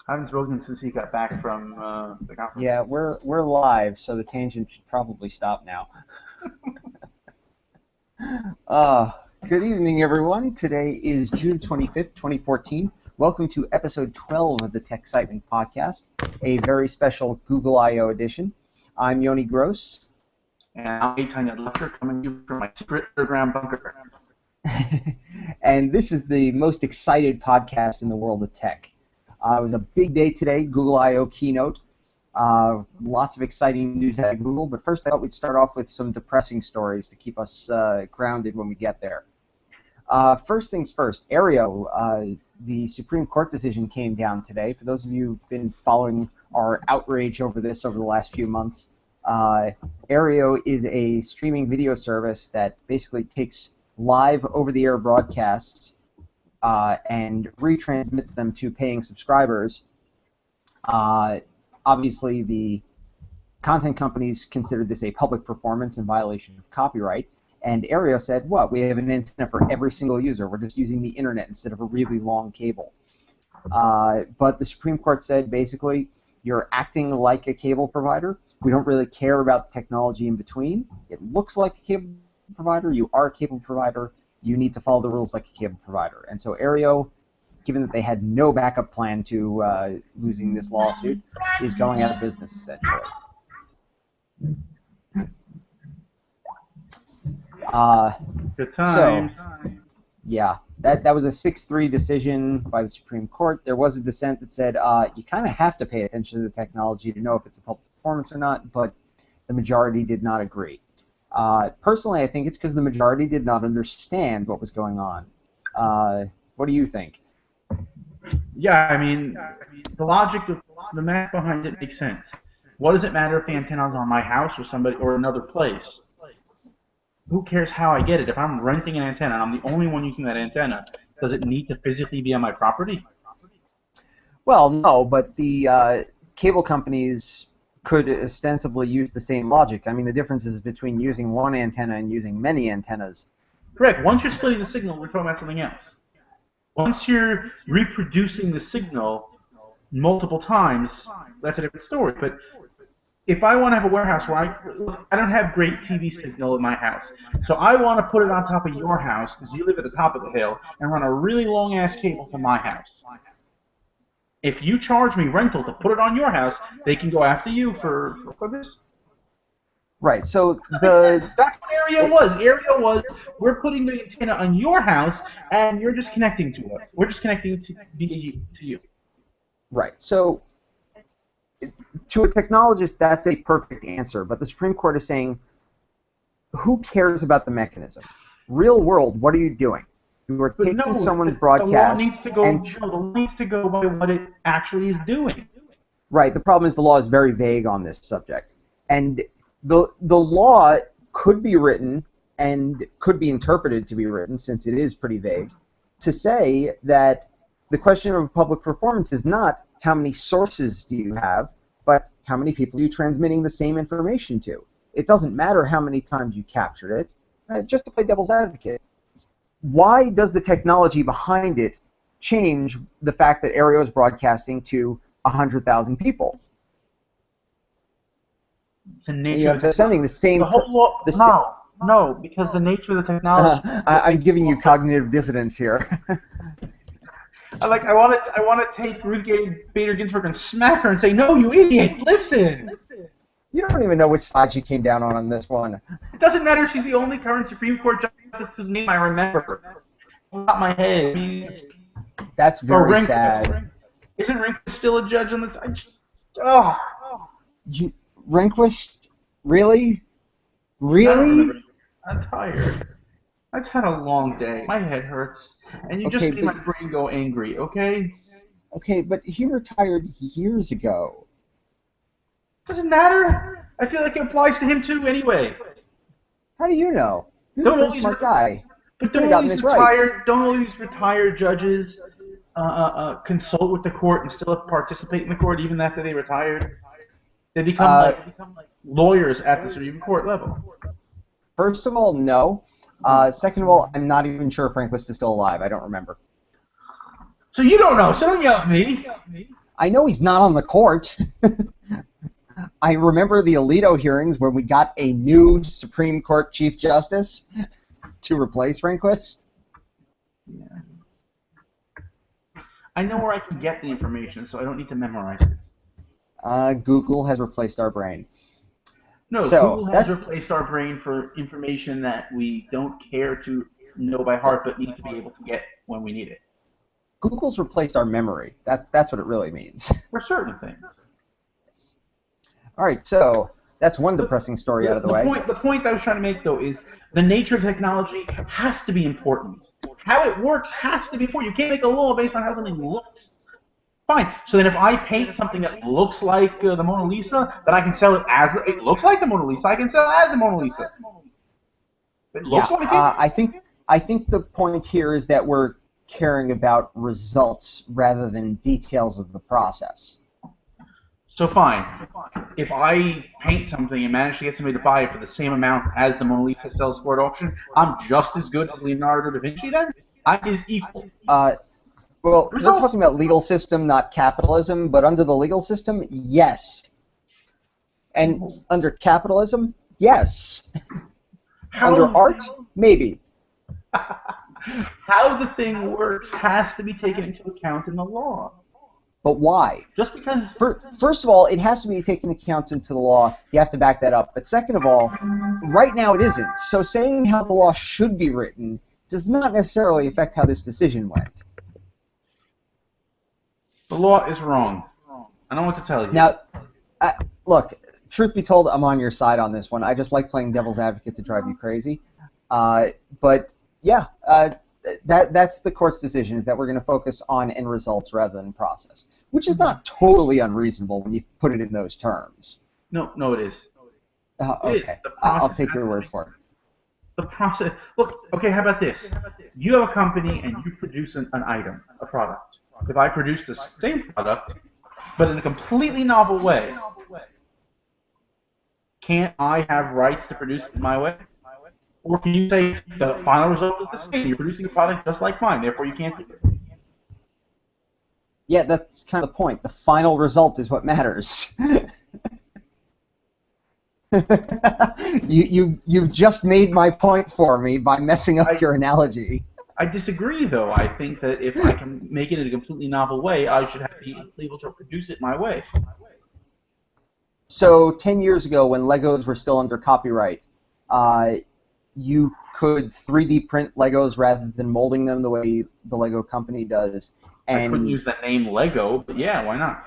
I haven't spoken since he got back from the conference. Yeah, we're live, so the tangent should probably stop now. Good evening, everyone. Today is June 25th, 2014. Welcome to episode 12 of the Techcitement podcast, a very special Google I.O. edition. I'm Yoni Gross. And I'm Tanya Lecter, coming to you from my secret underground bunker. And this is the most excited podcast in the world of tech. It was a big day today, Google I.O. keynote. Lots of exciting news at Google, but first I thought we'd start off with some depressing stories to keep us grounded when we get there. First things first, Aereo, the Supreme Court decision came down today. For those of you who've been following our outrage over this over the last few months, Aereo is a streaming video service that basically takes live over-the-air broadcasts and retransmits them to paying subscribers. Obviously, the content companies considered this a public performance in violation of copyright, and Aereo said, what, we have an antenna for every single user. We're just using the internet instead of a really long cable. But the Supreme Court said, basically, you're acting like a cable provider. We don't really care about the technology in between. It looks like a cable provider. You are a cable provider. You need to follow the rules like a cable provider. And so Aereo, given that they had no backup plan to losing this lawsuit, is going out of business, essentially. Good times. So, yeah, that was a 6-3 decision by the Supreme Court. There was a dissent that said you kind of have to pay attention to the technology to know if it's a public performance or not, but the majority did not agree. Personally, I think it's because the majority did not understand what was going on. What do you think? Yeah, I mean, the logic of the math behind it makes sense. What does it matter if the antenna's on my house or somebody or another place? Who cares how I get it? If I'm renting an antenna and I'm the only one using that antenna, does it need to physically be on my property? Well, no, but the cable companies could ostensibly use the same logic. I mean, the difference is between using one antenna and using many antennas. Correct. Once you're splitting the signal, we're talking about something else. Once you're reproducing the signal multiple times, that's a different story. But if I want to have a warehouse where I don't have great TV signal in my house, so I want to put it on top of your house because you live at the top of the hill and run a really long-ass cable to my house. If you charge me rental to put it on your house, they can go after you for this. Right. So that's what Aereo was. Aereo was, we're putting the antenna on your house, and you're just connecting to us. We're just connecting to you. Right. So to a technologist, that's a perfect answer. But the Supreme Court is saying, who cares about the mechanism? Real world, what are you doing? You are taking someone's broadcast. The law needs to go by what it actually is doing. Right. The problem is the law is very vague on this subject, and the law could be written and could be interpreted to be written, since it is pretty vague, to say that the question of public performance is not how many sources do you have, but how many people are you transmitting the same information to. It doesn't matter how many times you captured it. Just to play devil's advocate, why does the technology behind it change the fact that Aereo is broadcasting to 100,000 people? They're sending the same. No, because the nature of the technology. I'm giving you cognitive dissonance here. I want to take Ruth Bader Ginsburg and smack her and say, "No, you idiot! Listen." You don't even know which side she came down on this one. It doesn't matter. She's the only current Supreme Court justice whose name I remember. Not my head. I mean, that's very sad. Isn't Rehnquist still a judge on this? Rehnquist? Really? Really? I'm tired. I just had a long day. My head hurts. And you just made my brain go angry, okay? Okay, but he retired years ago. Doesn't matter. I feel like it applies to him too anyway. How do you know? He's a pretty smart guy. But don't all these retired judges consult with the court and still participate in the court even after they retired? They become like lawyers at the Supreme Court level. First of all, no. Second of all, I'm not even sure if Rehnquist is still alive. I don't remember. So you don't know, so don't yell at me. I know he's not on the court. I remember the Alito hearings where we got a new Supreme Court Chief Justice to replace Rehnquist. Yeah. I know where I can get the information, so I don't need to memorize it. Google has replaced our brain. No, So, Google has replaced our brain for information that we don't care to know by heart, but need to be able to get when we need it. Google's replaced our memory. That's what it really means. For certain things. All right, so that's one depressing story out of the way. The point I was trying to make, though, is the nature of technology has to be important. How it works has to be important. You can't make a law based on how something looks. Fine. So then if I paint something that looks like the Mona Lisa, then I can sell it as it looks like the Mona Lisa. I can sell it as the Mona Lisa. It looks like it. I think the point here is that we're caring about results rather than details of the process. So fine. If I paint something and manage to get somebody to buy it for the same amount as the Mona Lisa sells for at auction, I'm just as good as Leonardo da Vinci then? I is equal. Well, we're talking about legal system, not capitalism, but under the legal system, yes. And under capitalism, yes. Under art, maybe. How the thing works has to be taken into account in the law. But why? Just because... First of all, it has to be taken into account into the law. You have to back that up. But second of all, right now it isn't. So saying how the law should be written does not necessarily affect how this decision went. The law is wrong. I don't know what to tell you. Now, look, truth be told, I'm on your side on this one. I just like playing devil's advocate to drive you crazy. But, yeah, that's the court's decision, is that we're going to focus on end results rather than process, which is not totally unreasonable when you put it in those terms. No, it is. Okay, I'll take your word for it. The process. Look, okay, how about this? You have a company and you produce an item, a product. If I produce the same product, but in a completely novel way, can't I have rights to produce it my way? Or can you say the final result is the same? You're producing a product just like mine, therefore you can't do it. Yeah, that's kind of the point. The final result is what matters. You've just made my point for me by messing up your analogy. I disagree, though. I think that if I can make it in a completely novel way, I should be able to produce it my way. So 10 years ago, when Legos were still under copyright, you could 3D print Legos rather than molding them the way the Lego company does. And I couldn't use the name Lego, but yeah, why not?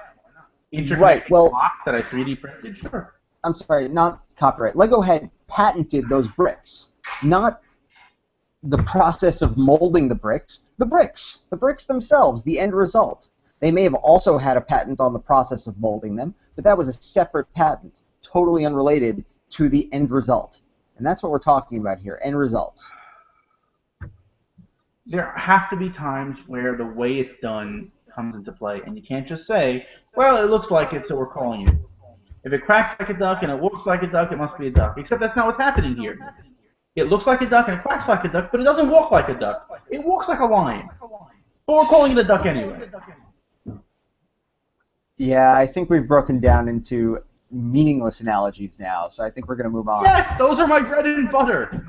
Right, well, blocks that I 3D printed, sure. I'm sorry, not copyright. Lego had patented those bricks, not the process of molding the bricks themselves, the end result. They may have also had a patent on the process of molding them, but that was a separate patent, totally unrelated to the end result. And that's what we're talking about here, end results. There have to be times where the way it's done comes into play, and you can't just say, well, it looks like it, so we're calling it. If it cracks like a duck and it walks like a duck, it must be a duck. Except that's not what's happening here. It looks like a duck and it quacks like a duck, but it doesn't walk like a duck. It walks like a lion. But we're calling it a duck anyway. Yeah, I think we've broken down into meaningless analogies now, so I think we're going to move on. Yes, those are my bread and butter.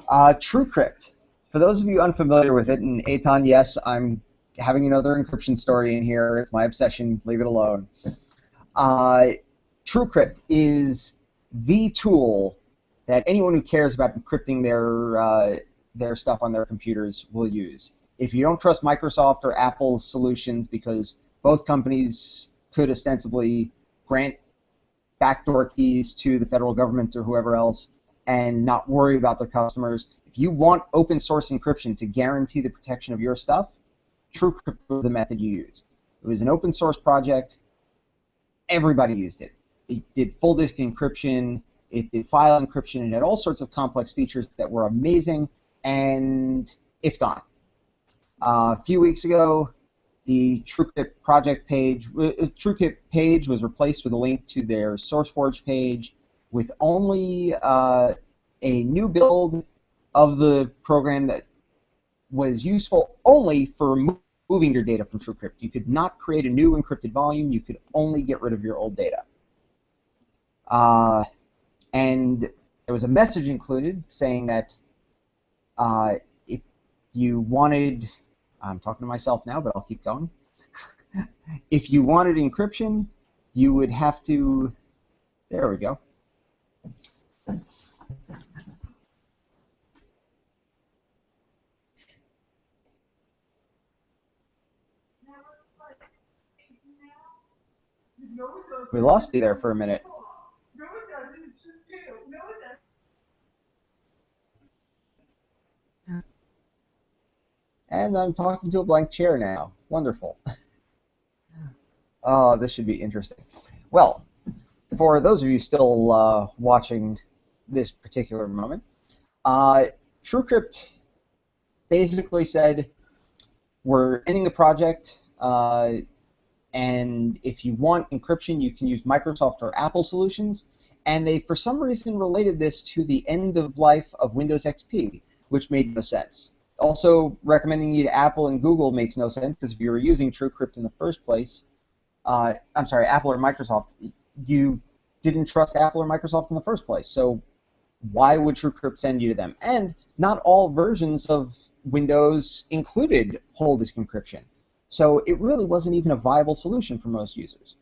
TrueCrypt. For those of you unfamiliar with it, and Eitan, yes, I'm having another encryption story in here. It's my obsession. Leave it alone. TrueCrypt is the tool that anyone who cares about encrypting their stuff on their computers will use. If you don't trust Microsoft or Apple's solutions, because both companies could ostensibly grant backdoor keys to the federal government or whoever else and not worry about their customers, if you want open source encryption to guarantee the protection of your stuff, TrueCrypt was the method you used. It was an open source project. Everybody used it. It did full disk encryption. It did file encryption. It had all sorts of complex features that were amazing, and it's gone. A few weeks ago, the TrueCrypt project page, TrueCrypt page was replaced with a link to their SourceForge page with only a new build of the program that was useful only for moving your data from TrueCrypt. You could not create a new encrypted volume. You could only get rid of your old data. And there was a message included saying that if you wanted, I'm talking to myself now, but I'll keep going. If you wanted encryption, you would have to, there we go. We lost you there for a minute. And I'm talking to a blank chair now. Wonderful. Oh, this should be interesting. Well, for those of you still watching this particular moment, TrueCrypt basically said, we're ending the project, and if you want encryption, you can use Microsoft or Apple solutions. And they, for some reason, related this to the end of life of Windows XP, which made no sense. Also, recommending you to Apple and Google makes no sense, because if you were using TrueCrypt in the first place, I'm sorry, Apple or Microsoft, you didn't trust Apple or Microsoft in the first place. So why would TrueCrypt send you to them? And not all versions of Windows included whole disk encryption. So it really wasn't even a viable solution for most users.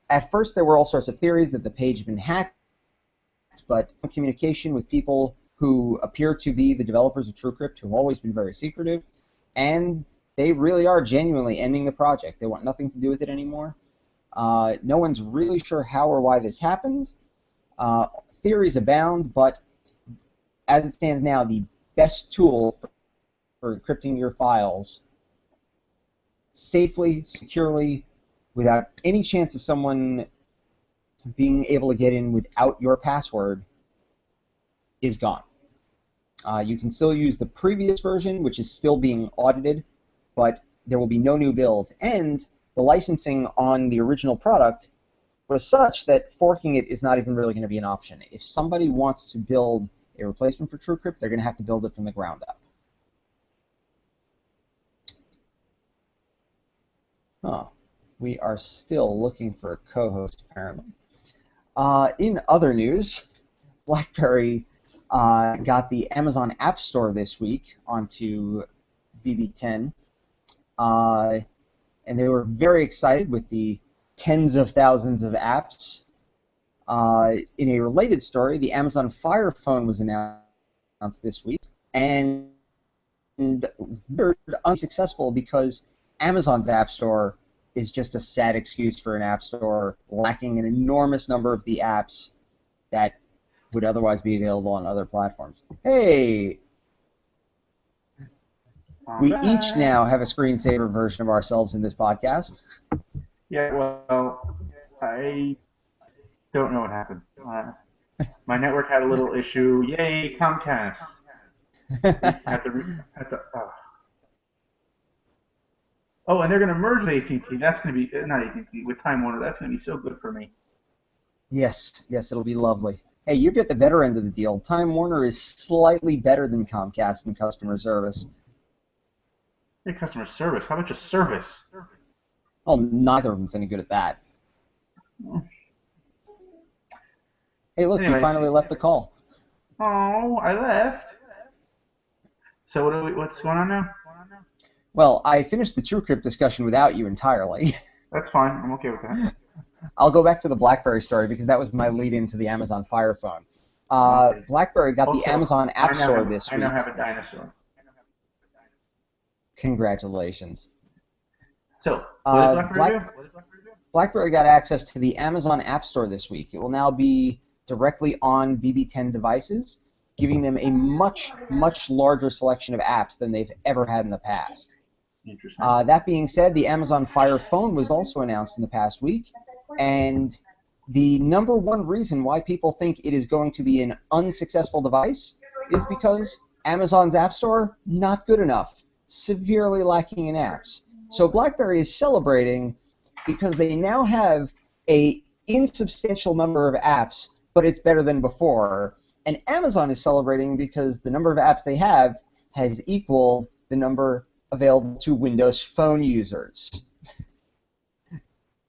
At first, there were all sorts of theories that the page had been hacked, but communication with people who appear to be the developers of TrueCrypt, who have always been very secretive, and they really are genuinely ending the project. They want nothing to do with it anymore. No one's really sure how or why this happened. Theories abound, but as it stands now, the best tool for encrypting your files safely, securely, without any chance of someone being able to get in without your password is gone. You can still use the previous version, which is still being audited, but there will be no new builds. And the licensing on the original product was such that forking it is not even really going to be an option. If somebody wants to build a replacement for TrueCrypt, they're going to have to build it from the ground up. Huh. We are still looking for a co-host, apparently. In other news, BlackBerry got the Amazon App Store this week onto BB10, and they were very excited with the tens of thousands of apps. In a related story, the Amazon Fire Phone was announced this week, and they're unsuccessful because Amazon's App Store is just a sad excuse for an app store, lacking an enormous number of the apps that would otherwise be available on other platforms. Hey! We each now have a screensaver version of ourselves in this podcast. Yeah, well, I don't know what happened. My network had a little issue. Yay, Comcast! Oh, and they're going to merge with AT&T. That's going to be, not AT&T, with Time Warner. That's going to be so good for me. Yes, it'll be lovely. Hey, you get the better end of the deal. Time Warner is slightly better than Comcast in customer service. Hey, customer service. How about your service? Well, neither of them's any good at that. Hey, look, Anyways, you finally left the call. Oh, I left. So what's going on now? Well, I finished the TrueCrypt discussion without you entirely. That's fine. I'm okay with that. I'll go back to the BlackBerry story because that was my lead into the Amazon Fire Phone. Okay. BlackBerry got the Amazon App Store this week. I now have a dinosaur. Congratulations. So, what did BlackBerry do? BlackBerry got access to the Amazon App Store this week. It will now be directly on BB10 devices, giving them a much, much larger selection of apps than they've ever had in the past. Interesting. That being said, the Amazon Fire Phone was also announced in the past week, and the number one reason why people think it is going to be an unsuccessful device is because Amazon's App Store, not good enough, severely lacking in apps. So BlackBerry is celebrating because they now have an insubstantial number of apps, but it's better than before. And Amazon is celebrating because the number of apps they have has equaled the number available to Windows Phone users.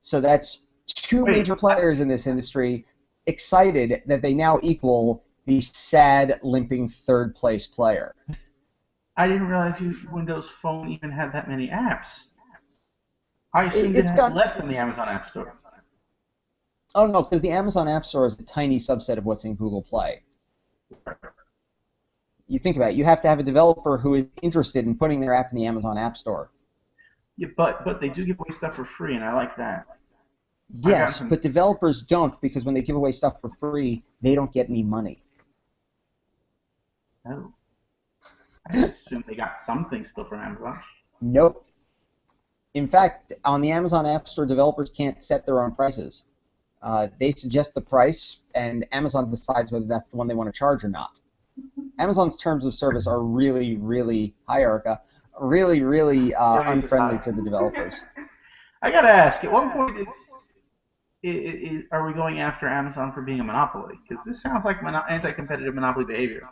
So that's two major players in this industry excited that they now equal the sad, limping third-place player. I didn't realize Windows Phone even had that many apps. I assumed it It's had got less than the Amazon App Store. Oh no, because the Amazon App Store is a tiny subset of what's in Google Play. You think about it, you have to have a developer who is interested in putting their app in the Amazon App Store. Yeah, but they do give away stuff for free, and I like that. Yes, but developers don't, because when they give away stuff for free, they don't get any money. Oh. I assume they got something still from Amazon. Nope. In fact, on the Amazon App Store, developers can't set their own prices. They suggest the price, and Amazon decides whether that's the one they want to charge or not. Amazon's terms of service are really, really really unfriendly to the developers. I gotta ask, at what point are we going after Amazon for being a monopoly? Because this sounds like anti-competitive monopoly behavior.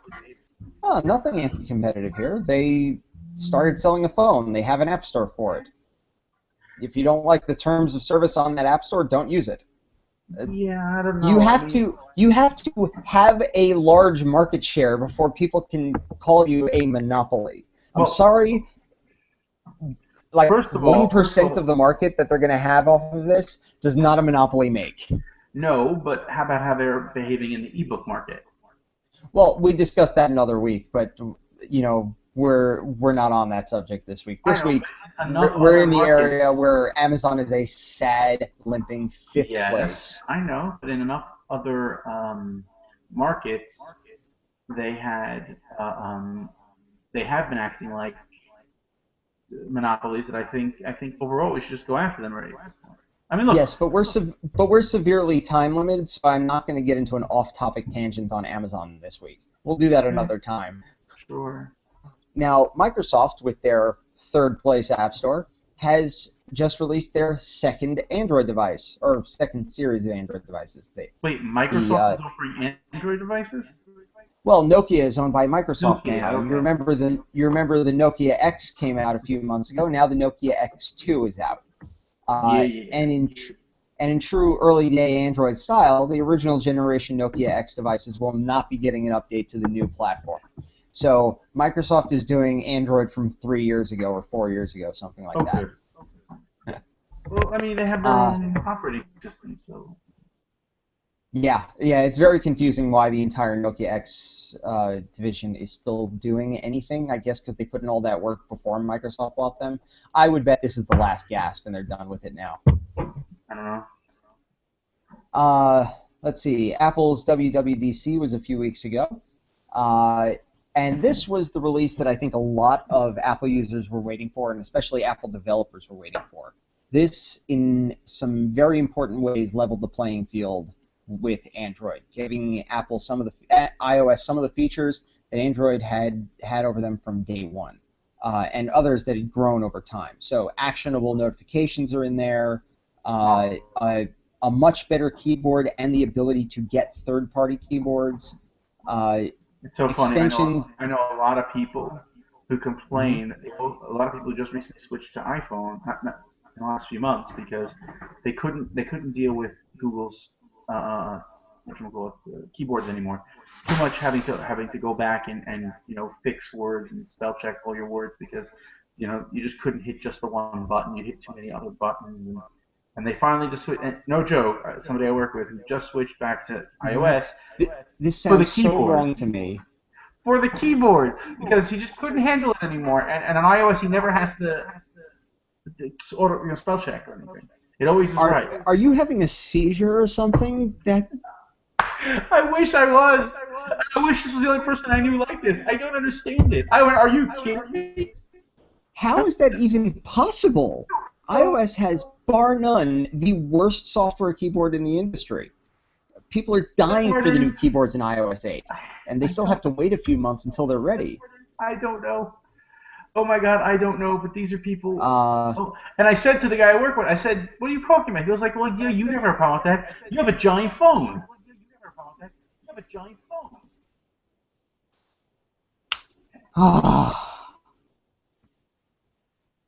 Oh, nothing anti-competitive here. They started selling a phone. They have an app store for it. If you don't like the terms of service on that app store, don't use it. Yeah, I don't know. You have to have a large market share before people can call you a monopoly. I'm sorry. Like 1% of the market that they're going to have off of this does not a monopoly make. No, but how about how they're behaving in the ebook market? Well, we discussed that another week, but you know we're not on that subject this week. This week we're in the area where Amazon is a sad, limping fifth place. I know, but in enough other markets, they have been acting like monopolies that I think overall we should just go after them already. I mean, look. Yes, but we're severely time limited, so I'm not going to get into an off-topic tangent on Amazon this week. We'll do that another time. Sure. Now, Microsoft, with their third-place App Store, has just released their second Android device, or second series of Android devices. Wait, Microsoft is offering Android devices? Well, Nokia is owned by Microsoft Nokia, now. okay. You remember the Nokia X came out a few months ago. Now the Nokia X2 is out. And in true early day Android style, the original generation Nokia X devices will not be getting an update to the new platform. So Microsoft is doing Android from 3 years ago or 4 years ago, something like that. Okay. Well, I mean, they have their own operating system, so. Yeah, it's very confusing why the entire Nokia X division is still doing anything, I guess because they put in all that work before Microsoft bought them. I would bet this is the last gasp and they're done with it now. I don't know. Let's see, Apple's WWDC was a few weeks ago, and this was the release that I think a lot of Apple users were waiting for, and especially Apple developers were waiting for. This, in some very important ways, leveled the playing field with Android, giving Apple iOS some of the features that Android had over them from day one, and others that had grown over time. So actionable notifications are in there, a much better keyboard, and the ability to get third-party keyboards. It's so extensions. Funny. I know a lot of people who complain. Mm-hmm. A lot of people who just recently switched to iPhone in the last few months because they couldn't deal with Google's keyboards anymore. Too much having to go back and fix words and spell check all your words because you just couldn't hit just the one button. You hit too many other buttons, and they finally just switched. No joke, somebody I work with who just switched back to iOS. This sounds so wrong to me. For the keyboard, because he just couldn't handle it anymore, and on iOS he never has to order spell check or anything. It always is right. Are you having a seizure or something? I wish I was. I wish this was the only person I knew like this. I don't understand it. Are you kidding me? How is that even possible? iOS has, bar none, the worst software keyboard in the industry. People are dying for the new keyboards in iOS 8, and they still have to wait a few months until they're ready. I don't know. Oh my God, I don't know, but these are people. And I said to the guy I work with, I said, "What are you talking about?" He was like, "Well, yeah, you never have a problem with that. You have a giant phone."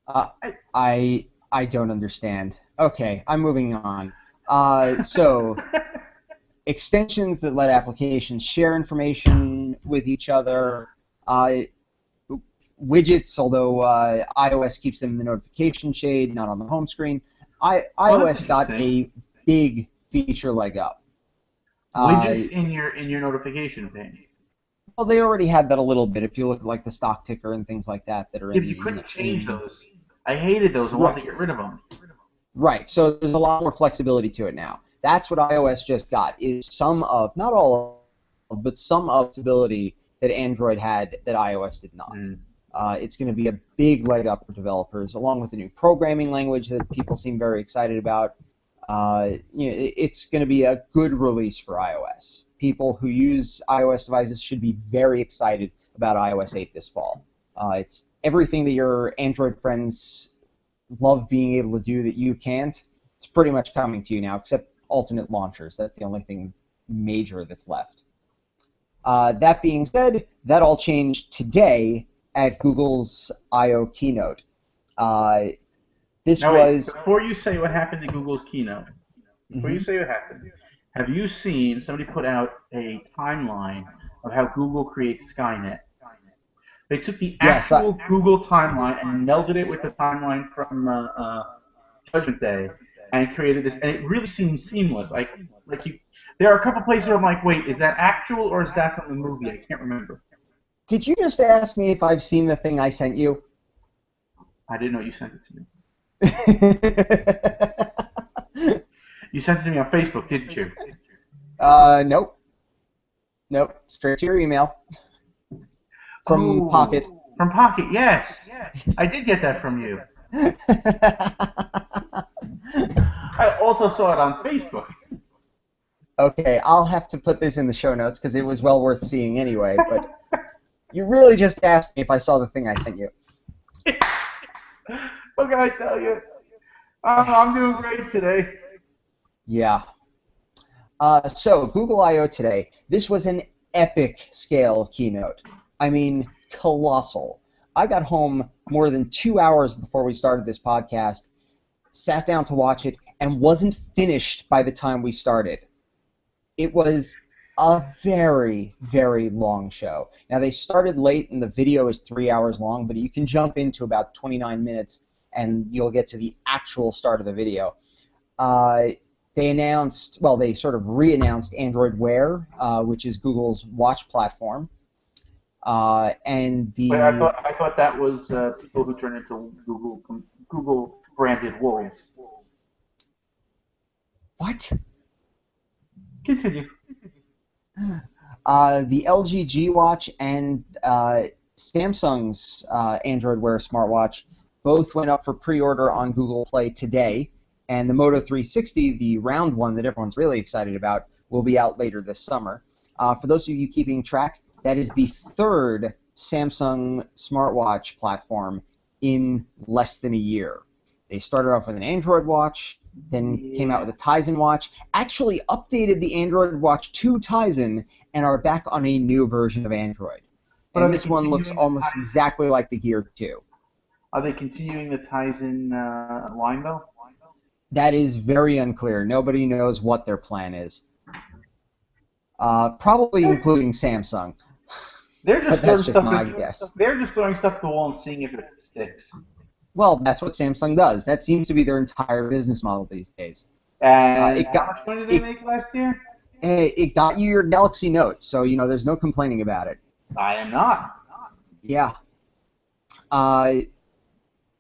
Uh, I, I don't understand. Okay, I'm moving on. So extensions that let applications share information with each other. Uh, Widgets, although iOS keeps them in the notification shade, not on the home screen. oh, that's iOS got interesting. a big feature leg up. Widgets Uh, in your notification pane. well, they already had that a little bit. If you look at like the stock ticker and things like that are If you couldn't change those, I hated those. I wanted right, to get rid of them. right. So there's a lot more flexibility to it now. That's what iOS just got is some of, not all of, but some of the ability that Android had that iOS did not. Mm. It's going to be a big leg up for developers, along with the new programming language that people seem very excited about. It's going to be a good release for iOS. People who use iOS devices should be very excited about iOS 8 this fall. It's everything that your Android friends love being able to do that you can't. It's pretty much coming to you now, except alternate launchers. That's the only thing major that's left. That being said, that all changed today at Google's I/O keynote. Uh, this Now wait, was. before you say what happened to Google's keynote, before you Mhm. say what happened, have you seen somebody put out a timeline of how Google creates Skynet? They took the Yes, actual Google timeline and melded it with the timeline from Judgment Day, and created this. And it really seems seamless. Like you, there are a couple places where I'm like, wait, is that actual or is that from the movie? I can't remember. did you just ask me if I've seen the thing I sent you? I didn't know you sent it to me. You sent it to me on Facebook, didn't you? Nope. Nope. Straight to your email from Pocket. Oh, from Pocket, yes. I did get that from you. I also saw it on Facebook. Okay, I'll have to put this in the show notes because it was well worth seeing anyway, but you really just asked me if I saw the thing I sent you. What can I tell you? I'm doing great today. Yeah. So, Google I/O today. This was an epic scale of keynote. I mean, colossal. I got home more than 2 hours before we started this podcast, sat down to watch it, and wasn't finished by the time we started. It was a very, very long show. Now, they started late, and the video is 3 hours long, but you can jump into about 29 minutes, and you'll get to the actual start of the video. Uh, they sort of re-announced Android Wear, which is Google's watch platform. And But the I thought that was people who turn into Google branded wolves. what? Continue. The LG G Watch and Samsung's Android Wear smartwatch both went up for pre-order on Google Play today, and the Moto 360, the round one that everyone's really excited about, will be out later this summer. For those of you keeping track, that is the third Samsung smartwatch platform in less than a year. They started off with an Android watch, then came out Yeah. with a Tizen watch, actually updated the Android watch to Tizen, and are back on a new version of Android. But are And they this one looks continuing the almost exactly like the Gear 2. Are they continuing the Tizen line though? That is very unclear. Nobody knows what their plan is. Probably including Samsung, They're but just that's throwing just stuff. my guess. They're just throwing stuff at the wall and seeing if it sticks. Well, that's what Samsung does. That seems to be their entire business model these days. And It how got much money did they it, make last year? it got you your Galaxy Note, so there's no complaining about it. I am not. Yeah. Uh,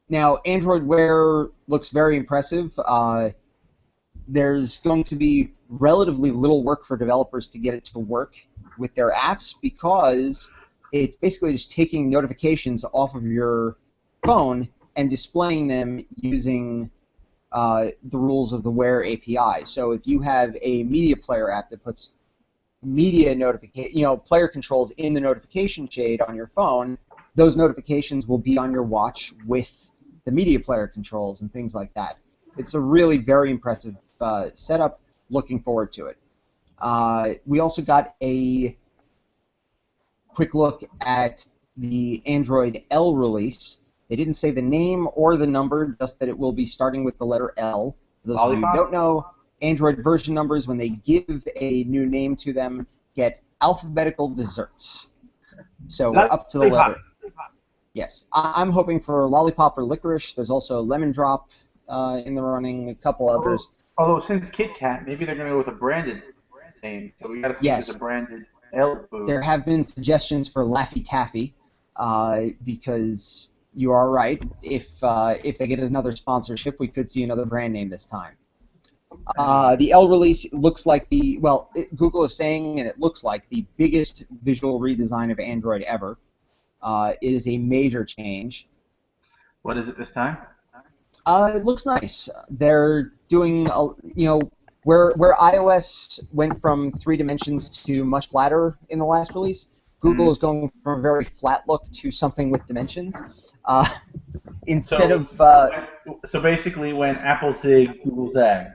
Now, Android Wear looks very impressive. There's going to be relatively little work for developers to get it to work with their apps because it's basically just taking notifications off of your phone and displaying them using the rules of the Wear API. So if you have a media player app that puts media notification, player controls in the notification shade on your phone, those notifications will be on your watch with the media player controls and things like that. It's a really very impressive setup. Looking forward to it. We also got a quick look at the Android L release. They didn't say the name or the number, just that it will be starting with the letter L. For those of you who Lollipop? don't know, Android version numbers, when they give a new name to them, get alphabetical desserts. So we're up to the letter. Yes, I'm hoping for lollipop or licorice. There's also lemon drop in the running, a couple others. Although since Kit Kat, maybe they're going to go with a branded name. So we got to see if it's a branded L food. There have been suggestions for Laffy Taffy, because you are right. If they get another sponsorship, we could see another brand name this time. The L release looks like Google is saying, and it looks like the biggest visual redesign of Android ever. It is a major change. What is it this time? It looks nice. They're doing, where iOS went from 3 dimensions to much flatter in the last release, Google is going from a very flat look to something with dimensions. So basically, when Apple zig, Google zag.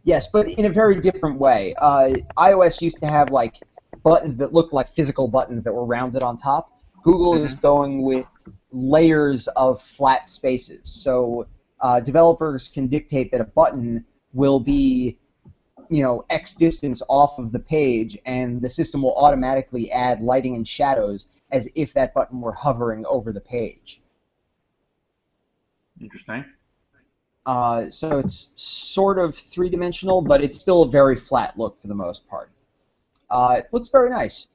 Yes, but in a very different way. iOS used to have like buttons that looked like physical buttons that were rounded on top. Google is going with layers of flat spaces. So developers can dictate that a button will be, X distance off of the page, and the system will automatically add lighting and shadows as if that button were hovering over the page. Interesting. So it's sort of three-dimensional, but it's still a very flat look for the most part. It looks very nice,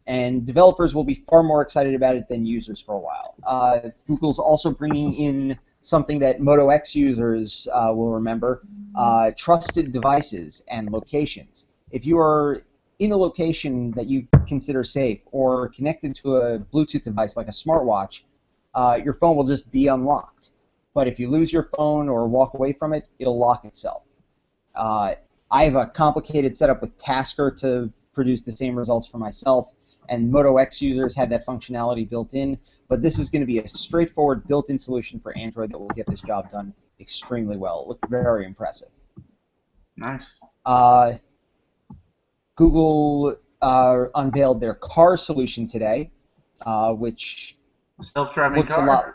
and developers will be far more excited about it than users for a while. Google's also bringing in something that Moto X users will remember, trusted devices and locations. If you are in a location that you consider safe or connected to a Bluetooth device like a smartwatch, your phone will just be unlocked. But if you lose your phone or walk away from it, it'll lock itself. I have a complicated setup with Tasker to produce the same results for myself, and Moto X users have that functionality built in, but this is going to be a straightforward built-in solution for Android that will get this job done extremely well. It looked very impressive. Nice. Google unveiled their car solution today, which self-driving looks car? a lot...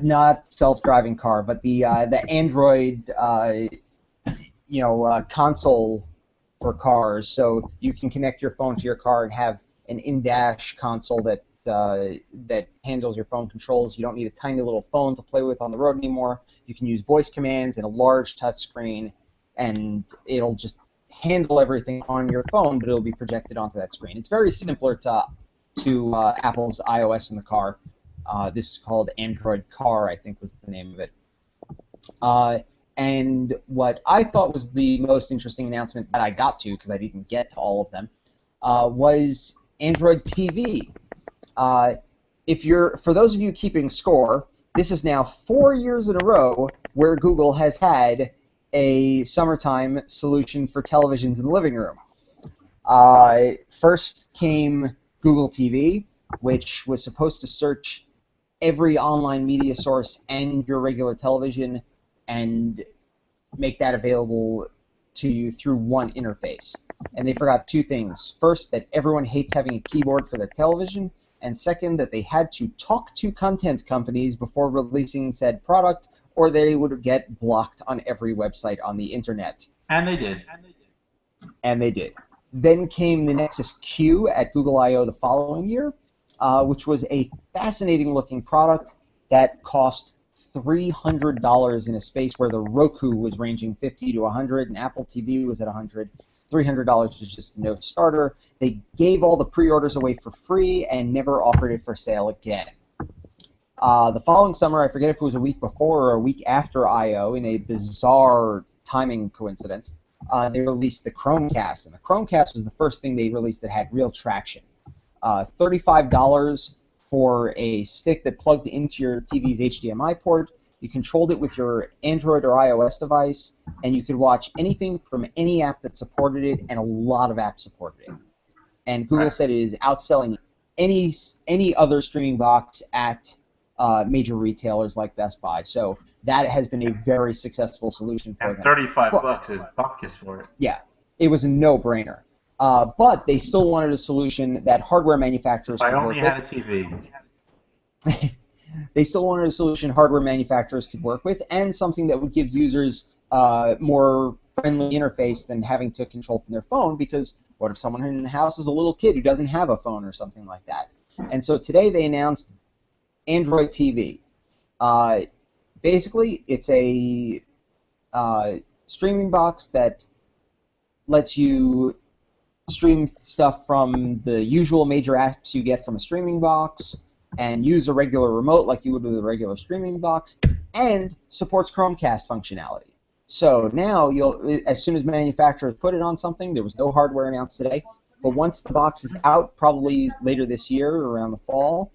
not self-driving car, but the Android console for cars. So you can connect your phone to your car and have an in-dash console that handles your phone controls. You don't need a tiny little phone to play with on the road anymore. You can use voice commands and a large touch screen, and it'll just handle everything on your phone, but it'll be projected onto that screen. It's very similar to Apple's iOS in the car. This is called Android Car, I think was the name of it. And what I thought was the most interesting announcement that I got to, because I didn't get to all of them, was Android TV. For those of you keeping score, this is now 4 years in a row where Google has had a summertime solution for televisions in the living room. First came Google TV, which was supposed to search every online media source and your regular television and make that available to you through one interface. And they forgot two things. First, that everyone hates having a keyboard for their television, and second, that they had to talk to content companies before releasing said product, or they would get blocked on every website on the internet. And they did. And they did. Then came the Nexus Q at Google I/O the following year, which was a fascinating-looking product that cost $300 in a space where the Roku was ranging $50 to $100 and Apple TV was at $100. $300 was just no starter. They gave all the pre-orders away for free and never offered it for sale again. The following summer, I forget if it was a week before or a week after I/O, in a bizarre timing coincidence, they released the Chromecast, and the Chromecast was the first thing they released that had real traction. $35 for a stick that plugged into your TV's HDMI port. You controlled it with your Android or iOS device, and you could watch anything from any app that supported it, and a lot of apps supported it. And Google said it is outselling any other streaming box at major retailers like Best Buy. So that has been a very successful solution for them. And $35 is buckus for it. Yeah, it was a no-brainer. But they still wanted a solution that hardware manufacturers could work with. I only had a TV. They still wanted a solution hardware manufacturers could work with, and something that would give users more friendly interface than having to control from their phone, because what if someone in the house is a little kid who doesn't have a phone or something like that? And so today they announced Android TV. Basically, it's a streaming box that lets you stream stuff from the usual major apps you get from a streaming box, and use a regular remote like you would with a regular streaming box, and supports Chromecast functionality. So now, as soon as manufacturers put it on something, there was no hardware announced today, but once the box is out, probably later this year, around the fall,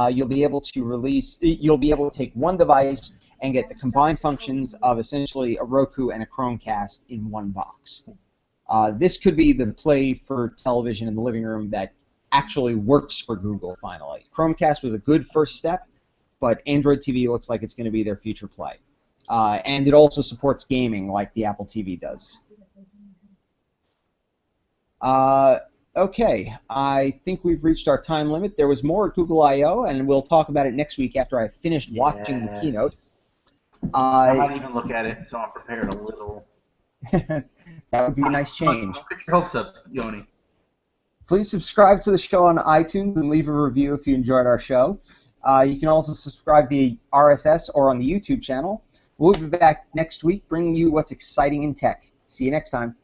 you'll be able to take one device and get the combined functions of essentially a Roku and a Chromecast in one box. This could be the play for television in the living room that actually works for Google finally. Chromecast was a good first step, but Android TV looks like it's going to be their future play. And it also supports gaming like the Apple TV does. Okay, I think we've reached our time limit. There was more at Google I/O, and we'll talk about it next week after I've finished watching the keynote. I might even look at it, so I'm prepared a little. That would be a nice change. Don't get your hopes up, Yoni. Please subscribe to the show on iTunes and leave a review if you enjoyed our show. You can also subscribe via RSS or on the YouTube channel. We'll be back next week bringing you what's exciting in tech. See you next time.